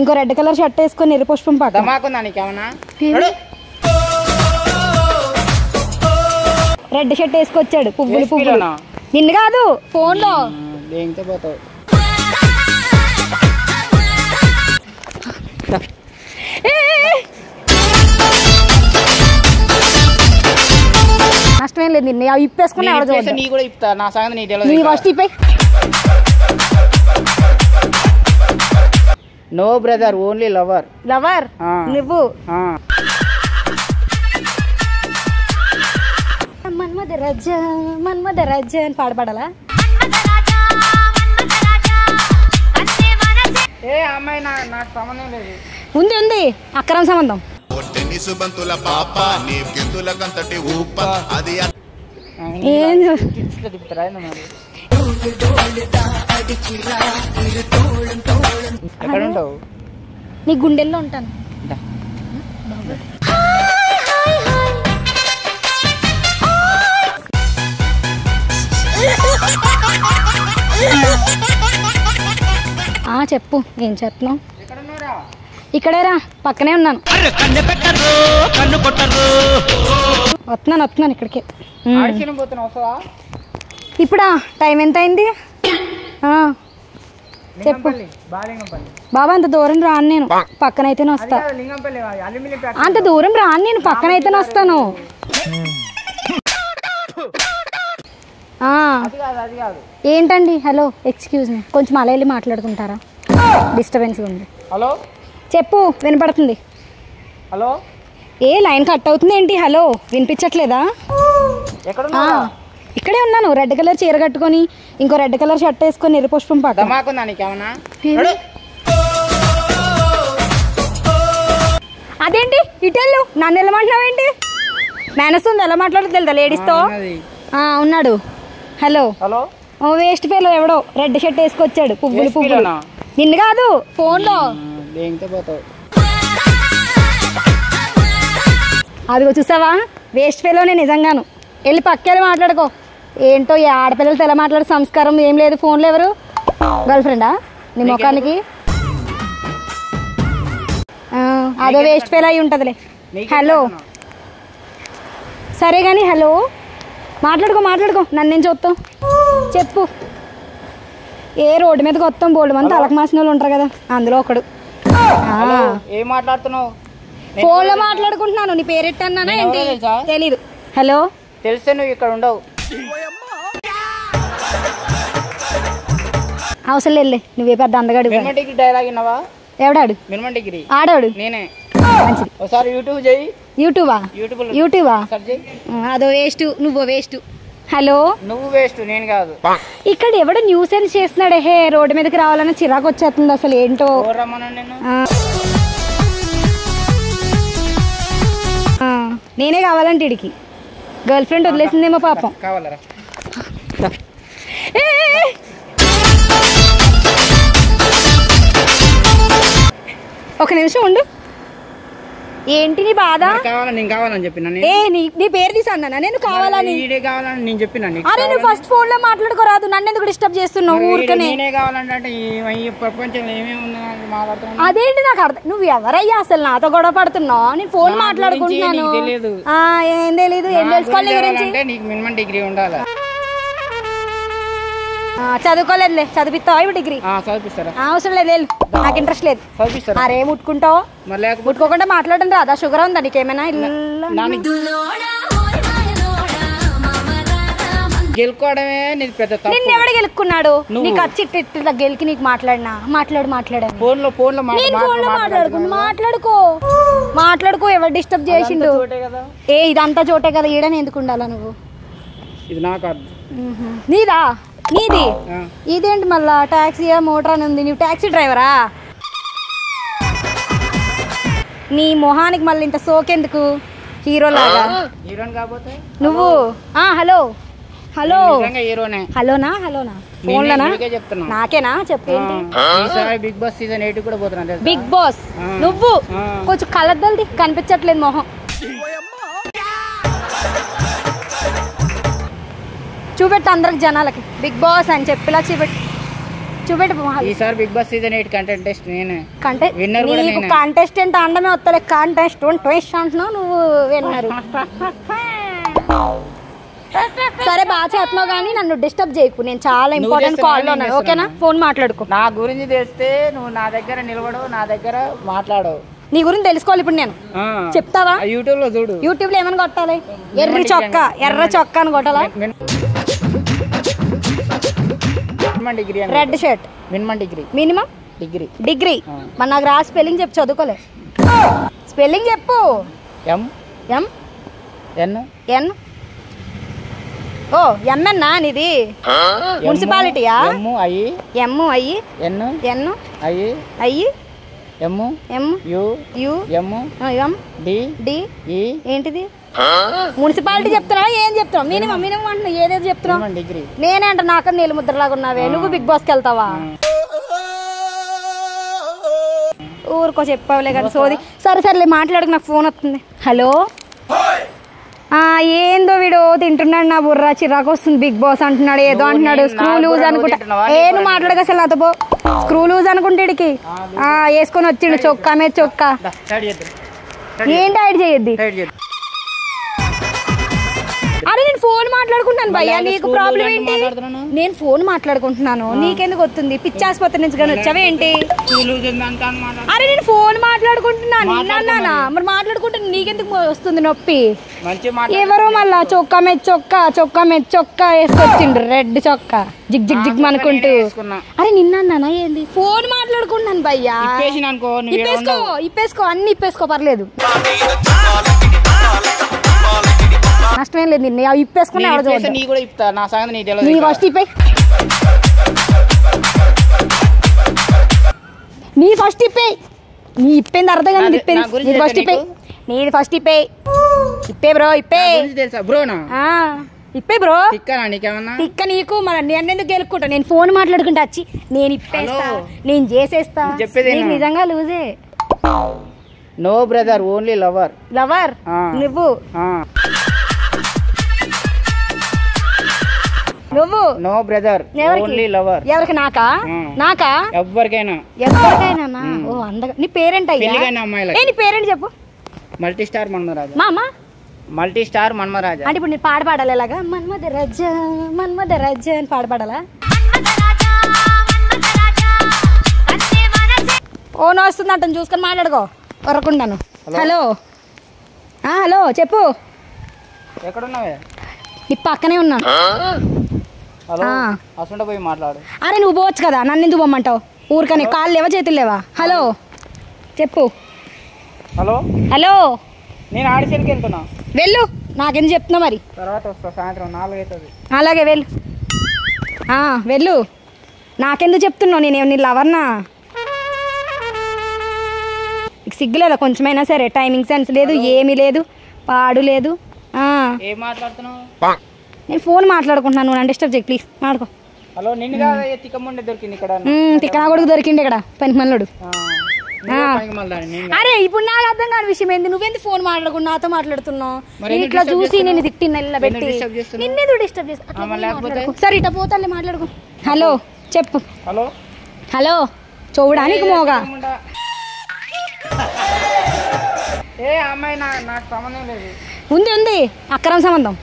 ఇంకో red colour shirt వేసుకొని ఎరుపుష్పం పక్క రెడ్ షర్ట్ వేసుకొచ్చాడు పువ్వులు పువ్వులు. నిన్ను కాదు ఫోన్ లో. నష్టమేం లేదు. నిన్న ఇప్పేసుకున్నా ఫస్ట్ ఇప్పే. No brother only lover. Lover నువ్వు మన్మద రాజ అని పాడపడాలా? ఉంది ఉంది అక్రమ సంబంధం. నీ గుండెల్లో ఉంటాను. చెప్పు ఏం చేస్తున్నావు? ఇక్కడేరా పక్కనే ఉన్నాను. వస్తున్నాను ఇక్కడికి. ఇప్పుడా టైం ఎంత అయింది? చెప్పు బాబా. అంత దూరం రాను నేను, పక్కనైతేనే వస్తా. అంత దూరం రాను నేను, పక్కనైతేనే వస్తాను. ఏంటండి? హలో ఎక్స్క్యూజ్ మీ, కొంచెం అలా వెళ్ళి మాట్లాడుకుంటారా? డిస్టర్బెన్స్ ఉంది. హలో చెప్పు, వినపడుతుంది. హలో ఏ లైన్ కట్ అవుతుంది ఏంటి? హలో వినిపించట్లేదా? ఇక్కడే ఉన్నాను. రెడ్ కలర్ చీర కట్టుకొని ఇంకో రెడ్ కలర్ షర్ట్ వేసుకొని ఎరుపుష్పం పక్క. అదేంటి ఇటెళ్ళు నన్ను వెళ్ళమంటున్నావేంటి? మేనస్ ఉంది, ఎలా మాట్లాడుతుంది తెలుదా లేడీస్తో? ఉన్నాడు. హలో హలో వేస్ట్ ఫెలో ఎవడో రెడ్ షర్ట్ వేసుకొచ్చాడు పువ్వులు పువ్వులు. నిన్ను కాదు ఫోన్ లో. అదిగో చూసావా వేస్ట్ ఫెలోనే నిజంగాను. వెళ్ళి పక్కెళ్ళి మాట్లాడుకో. ఏంటో ఈ ఆడపిల్లలతో ఎలా మాట్లాడే సంస్కారం ఏం లేదు. ఫోన్లో ఎవరు? గర్ల్ ఫ్రెండా నీ ముఖానికి? అదో వేస్ట్ ఫెలో అయి ఉంటుందిలే. హలో సరే కానీ హలో మాట్లాడుకో. నన్ను నేను చూస్తాం. చెప్పు. ఏ రోడ్డు మీదకి వస్తాం బోల్డ్ మంది తలకు మాసిన వాళ్ళు ఉంటారు కదా, అందులో ఒకడు. ఏం మాట్లాడుతున్నావు? ఫోన్లో మాట్లాడుకుంటున్నాను. నీ పేరెట్టన్నానా ఏంటి? తెలీదు. హలో తెలిసే నువ్వు ఇక్కడ ఉండవు. అవసరం లేదులే, నువ్వే పెద్ద అందగాడు. డైలాగ్ విన్నావా? ఎవడాడు? మినిమం డిగ్రీ ఆడాడు. నేనే. మంచిది. ఒకసారి యూట్యూబ్ చేయి. యూట్యూబా? అదో వేస్ట్, నువ్వు వేస్ట్. హలో నువ్వు వేస్ట్, నేను కాదు. ఇక్కడ ఎవడో న్యూసెన్స్ చేస్తున్నాడే. హే రోడ్డు మీదకి రావాలని చిరాకు వచ్చేస్తుంది. అసలు ఏంటో. నేనే కావాలంటే ఇడికి గర్ల్ ఫ్రెండ్ వదిలేసిందేమో పాపం. కావాలరా? ఒక నిమిషం ఉండు. ఏంటి నీ బాధ? కావాలని చెప్పినా. నీ పేరు తీసి అన్నానా నేను? కావాలని నేను చెప్పినా. అరే నువ్వు ఫస్ట్ ఫోన్ లో మాట్లాడుకోరాదు. నన్ను ఎందుకు డిస్టర్బ్ చేస్తున్నావు ఊరికనే? అదేంటి నాకు అర్థం. నువ్వు ఎవరయ్యా అసలు నాతో గొడవ పడుతున్నావు? నేను ఫోన్ మాట్లాడుకుంటున్నాను. ఏం తెలీదు. ఏం తెలుసుకోవాలి నీ గురించి? మినిమం డిగ్రీ ఉండాలి. చదువుకోలేదులే. చదివిస్తావా ఇప్పుడు డిగ్రీ? అవసరం లేదు, నాకు ఇంట్రెస్ట్ లేదు. అరే ముట్టుకుంటావు, ముట్టుకోకుండా మాట్లాడడం రాదా? షుగర్ ఉందా నీకేమైనా? గెలుకోవడమే నిన్ను ఎవడు గెలుక్కున్నాడు? నీకు వచ్చి గెలికి నీకు మాట్లాడాను. మాట్లాడుకో. ఎవరు డిస్టర్బ్ చేసిండు? ఇదంతా చోటే కదా, ఈడని ఎందుకు ఉండాలా నువ్వు? నీదా? నీది? ఇదేంటి మళ్ళా టాక్సీ మోటార్ అని ఉంది. నువ్వు టాక్సీ డ్రైవరా? నీ మొహానికి మళ్ళీ ఇంత సోకెందుకు? హీరో లాగా నువ్వు. హలో హలోనా ఫోన్లోనా? నాకేనా? చెప్పేంటి? బిగ్ బాస్ సీజన్ 8 కూడా పోతున్నా. బిగ్ బాస్ నువ్వు కొంచెం కలద్దల్ది, కనిపించట్లేదు మొహం. చూపెట్టు అందరికి జనాలకి బిగ్ బాస్ అని చెప్పిలా చూపెట్టు. చూపెట్టు ఈసారి బిగ్ బాస్ సీజన్ 8 కంటెస్టెంట్ నేనే. విన్నర్ కూడా నీకు కంటెస్టెంట్ అండమే వస్తలే, కంటెస్టెంట్ అంటున్నావు నువ్వు విన్నరు. సరే బాగా చేస్తున్నావు కానీ నన్ను డిస్టర్బ్ చేయకు, నేను చాలా ఇంపార్టెంట్ కాల్లో ఉన్నాను. ఓకేనా? ఫోన్ మాట్లాడుకో. నా గురించి తెలిస్తే నువ్వు నా దగ్గర నిలబడవు, నా దగ్గర మాట్లాడవు. నీ గురించి తెలుసుకోవాలి ఇప్పుడు నేను. చెప్తావా? యూట్యూబ్ లో చూడు. యూట్యూబ్ లో ఏమని కొట్టాలి? ఎర్ర చొక్కా అని కొట్టాలా? Degree red shirt minimum degree. మరి నాకు రా స్పెల్లింగ్ చెప్పు, చదువుకోలే. స్పెల్లింగ్ చెప్పు. ఎన్ ఓ ఎంఎన్నా నీది? మున్సిపాలిటీయా? ఏంటిది? మున్సిపాలిటీ చెప్తున్నావా? ఏం చెప్తున్నావు? మినిమం అంటున్నా, ఏదేదో చెప్తున్నావు. నేనే అంట నాకన్నా నీళ్ళు ముద్రలాగా ఉన్నావే. నువ్వు బిగ్ బాస్కి వెళ్తావా? ఊరుకో చెప్పావులే కానీ సోది. సరే మాట్లాడుకు, నాకు ఫోన్ వస్తుంది. హలో, ఏందో వీడు తింటున్నాడు, నా బుర్ర చిరాకు వస్తుంది. బిగ్ బాస్ అంటున్నాడు, ఏదో అంటున్నాడు. స్క్రూ లూజ్ అనుకుంటా. నువ్వు మాట్లాడక అసలు నాతో పో. స్క్రూ లూజ్ అనుకుంటే ఇడికి వేసుకొని వచ్చిండు చొక్కా మీద చొక్కా. ఏంటి యాడ్ చేయొద్ది? అరే నేను ఫోన్ మాట్లాడుకుంటున్నాను భయ్యా, నీకు ప్రాబ్లం ఏంటి? నేను ఫోన్ మాట్లాడుకుంటున్నాను, నీకెందుకు వస్తుంది? పిచ్చి ఆసుపత్రి నుంచి కానీ వచ్చావా ఏంటి? అరే నేను ఫోన్ మాట్లాడుకుంటున్నాను, నిన్నానా? మరి మాట్లాడుకుంటున్నా, నీకెందుకు వస్తుంది నొప్పి? ఎవరో మళ్ళా చొక్కా మీద చొక్కా వేసుకొచ్చిండ్రు, రెడ్ చొక్కా జిగ్ అనుకుంటూ. అరే నిన్నానా ఏంది? ఫోన్ మాట్లాడుకుంటున్నాను భయ్యా. ఇప్పేసుకో అన్ని ఇప్పేసుకో, పర్లేదు. నష్టమేం లేదు. నిన్న ఇప్పేసుకున్నా ఫస్ట్ ఇప్పే. నీ ఫస్ట్ ఇప్పే. నీ ఇప్పేంది అర్థం కానీ నీ ఫస్ట్ ఇప్పే. నీది ఫస్ట్ ఇప్పే. ఇప్పే బ్రో, ఇప్పే బ్రో. తిక్క నీకు. మన నేను ఎందుకు గెలుక్కుంటా? నేను ఫోన్ మాట్లాడుకుంటా వచ్చి నేను ఇప్పేస్తా, నేను చేసేస్తా. నిజంగా లూజే. No brother, only lover. నువ్వు నో బ్రదర్, ఓన్లీ లవర్. ఎవరికి? నాకా ఎవరికైనా. ఓ అందగా. నీ పేరెంట్ అయ్యా? నీ పేరెంట్ చెప్పు. మల్టీ స్టార్ మన్మరాజా. అంటే ఇప్పుడు నేను పాడాలి ఎలాగా? మన్మద రాజా అని పాడాలా? ఓ నొస్తుంది అంట, చూసుకొని మాట్లాడుకో. వరకుండాను. హలో చెప్పు. ఎక్కడున్నావే? నీ పక్కనే ఉన్నాను. పోయి మాట్లాడు. అరే నువ్వు పోవచ్చు కదా, నన్ను ఎందుకు పోమ్మంటావు? ఊరికనే కాళ్ళు లేవా చేతులు లేవా? హలో చెప్పు. హలో నేను ఆడిషన్కి వెళ్తున్నా. వెళ్ళు. నాకెందుకు చెప్తున్నా? మరి తర్వాత వస్తా, సాయంత్రం 4 అవుతుంది. అలాగే వెళ్ళు. నాకెందుకు చెప్తున్నావు? నేనేమి నీ లవర్నా? సిగ్గులేదా కొంచెమైనా సరే? టైమింగ్ సెన్స్ లేదు, ఏమీ లేదు, పాడు లేదు. ఏం మాట్లాడుతున్నావు? నేను ఫోన్ మాట్లాడుకుంటున్నాను, నన్ను డిస్టర్బ్ చేయి ప్లీజ్. మాట్లాడుకో. హలో, నిన్ను కాదు, తిక్కముండే దొరికింది ఇక్కడ. తిక్కనా కొడుకు దొరికింది ఇక్కడ, పని మల్లుడు. అరే ఇప్పుడు నాకు అర్థం కాని విషయం ఏంది? నువ్వెందుకు ఫోన్ మాట్లాడుకున్నా? నాతో మాట్లాడుతున్నావు. ఇట్లా చూసి నేను తిట్టి నిల్లబెట్టి నిన్నేదో డిస్టర్బ్ చేస్తా. సరే ఇట్లా పోతాలే, మాట్లాడుకో. హలో చెప్పు. హలో చూడడానికి మోగా. ఉంది అక్రమ సంబంధం.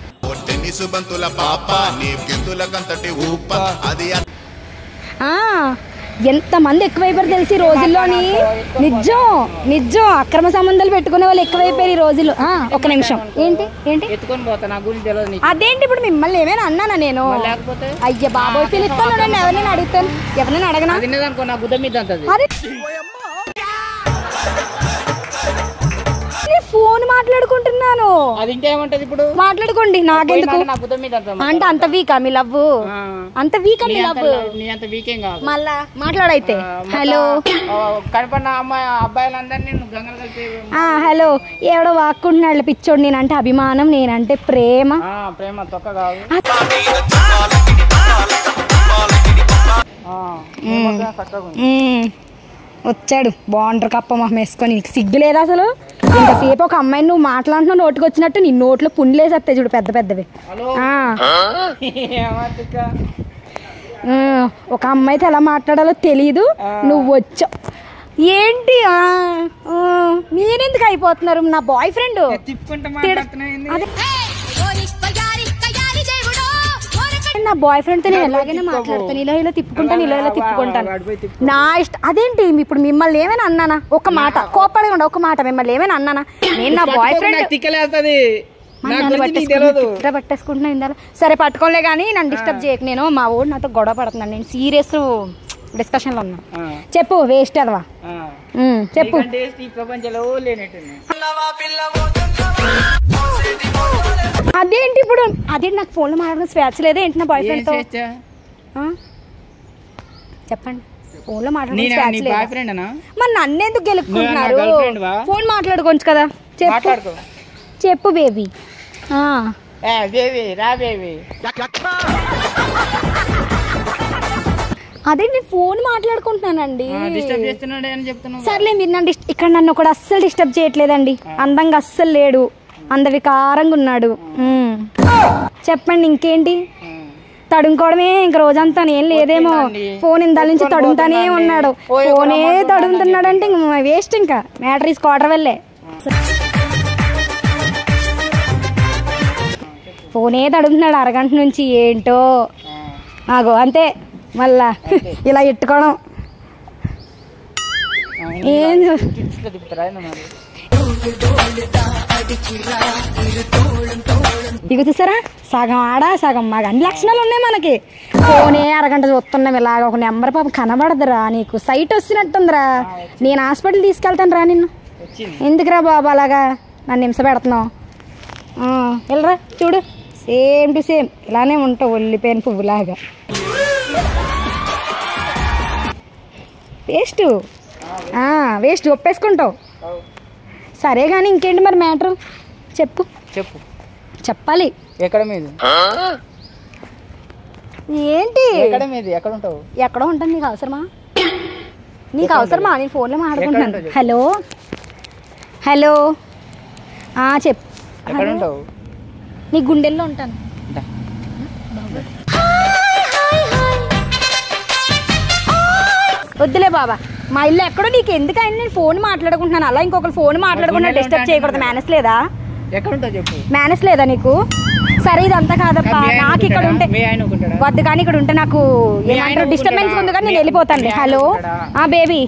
ఎంతమంది ఎక్కువైపోయారు తెలిసి రోజుల్లోని. నిజం అక్రమ సంబంధాలు పెట్టుకునే వాళ్ళు ఎక్కువైపోయారు ఈ రోజుల్లో. ఒక నిమిషం. ఏంటి అదేంటి? ఇప్పుడు మిమ్మల్ని ఏమైనా అన్నానా నేను? అయ్య బాబోయ్, పిలుస్తాను. ఎవరినైనా అడుగుతాను, ఎవరినైనా అడగనా? ఫోన్ మాట్లాడుకుంటున్నాను. ఇప్పుడు మాట్లాడుకోండి, నాకెందుకు? అంటే అంత వీకా మీ లవ్? అంత వీకా మీ లవ్? మళ్ళా మాట్లాడైతే. హలో హలో ఎవడో వాక్కుంటున్నాడు పిచ్చోడు. నేనంటే అభిమానం, నేనంటే ప్రేమ. వచ్చాడు బాగుంటారు కప్ప మొహం వేసుకొని. సిగ్గు లేదా అసలు? ఇంతసేపు ఒక అమ్మాయిని నువ్వు మాట్లాడుతున్నావు, నోటికి వచ్చినట్టు నీ నోట్లో పుండ్లేసేస్తాయి చూడు, పెద్ద పెద్దవి. ఒక అమ్మాయితో ఎలా మాట్లాడాలో తెలీదు, నువ్వు వచ్చావు ఏంటి? మీరెందుకు అయిపోతున్నారు? నా బాయ్ ఫ్రెండ్ నా బాయ్ ఫ్రెండ్ తో నేను ఎలాగైనా మాట్లాడతాను, ఇలా తిప్పుకుంటాను, ఇలా తిప్పుకుంటాను, నా ఇష్టం. అదేంటి ఇప్పుడు మిమ్మల్ని ఏమైనా అన్నానా? ఒక మాట కోపడకుండా ఒక మాట మిమ్మల్ని ఏమైనా అన్నానా? నేను నా బాయ్ ఫ్రెండ్ పట్టేసుకుంటున్నా ఇందాక. సరే పట్టుకోలే కానీ నన్ను డిస్టర్బ్ చేయకు. నేను మా ఊడు నాతో గొడవ పడుతున్నాను, నేను సీరియస్ డిస్కషన్ లో ఉన్నా. చెప్పు వేస్ట్ అదవా, చెప్పు. అదేంటి ఇప్పుడు? అదేంటి నాకు ఫోన్లో మాట్లాడడం స్వేచ్ఛ లేదా ఏంటి నా బాయ్ ఫ్రెండ్ తో? చెప్పండి, ఫోన్ లో మాట్లాడడం మరి నన్ను ఎందుకు గెలుపుకుంటున్నారు? ఫోన్ మాట్లాడుకోవచ్చు కదా. చెప్పు చెప్పు బేబీ. అదే నేను ఫోన్ మాట్లాడుకుంటున్నానండి. సర్లే మీరు నన్ను ఇక్కడ నన్ను ఒకడు అస్సలు డిస్టర్బ్ చేయట్లేదండి. అందంగా అస్సలు లేడు, అందవికారంగా ఉన్నాడు. చెప్పండి ఇంకేంటి? తడుముకోవడమే ఇంక రోజంతా. ఏం లేదేమో, ఫోన్ ఇందాల నుంచి తడుముతానే ఉన్నాడు. ఫోనే తడుముతున్నాడంటే ఇంక వేస్ట్. ఇంకా మ్యాటర్ ఈస్ క్వార్టర్ వెళ్ళే. ఫోనే తడుముతున్నాడు అరగంట నుంచి. ఏంటో ఆగో అంతే. మళ్ళా ఇలా ఎట్టుకోవడం ఏం ఇక చూసారా, సగం ఆడ సగం మగ అన్ని లక్షణాలు ఉన్నాయి మనకి. ఫోనే అరగంట చూస్తున్నాం ఇలాగ. ఒక నెంబర్ పాప కనబడదురా నీకు? సైట్ వస్తున్నట్టుందిరా. నేను హాస్పిటల్ తీసుకెళ్తాను రా నిన్ను. ఎందుకురా బాబు అలాగా నన్ను హింస పెడుతున్నావు? వెళ్ళరా చూడు, సేమ్ టు సేమ్ ఇలానే ఉంటావు, ఒళ్ళిపోయిన పువ్వులాగా. వేస్ట్ ఒప్పేసుకుంటావు. సరే కానీ ఇంకేంటి మరి మ్యాటర్? చెప్పు చెప్పు చెప్పాలి. ఎక్కడ మీద ఏంటి? ఎక్కడ మీద ఎక్కడ ఉంటావు? ఎక్కడో ఉంటాను. నీకు అవసరమా? నీకు అవసరమా? నేను ఫోన్లో మాట్లాడుకుంటున్నాను. హలో హలో చెప్పు. ఎక్కడ ఉంటావు? నీ గుండెల్లో ఉంటాను. వద్దులే బాబా, మా ఇల్లు ఎక్కడో. నీకు ఎందుకని నేను ఫోన్ మాట్లాడుకుంటున్నాను, అలా ఇంకొకరు ఫోన్ మాట్లాడుకున్నా డిస్టర్బ్ చేయకూడదు. మేనస్ లేదా? మేనస్ లేదా నీకు? సరే ఇదంతా కాదప్పా, నాకు ఇక్కడ ఉంటే వద్దు కానీ ఇక్కడ ఉంటే నాకు ఏమంటారు డిస్టర్బెన్స్ ఉంది కానీ నేను వెళ్ళిపోతాను. హలో బేబీ,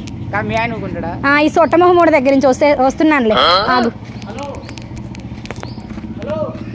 ఈ సొట్టమొహమూడ దగ్గర నుంచి వస్తున్నానులే. ఆగు.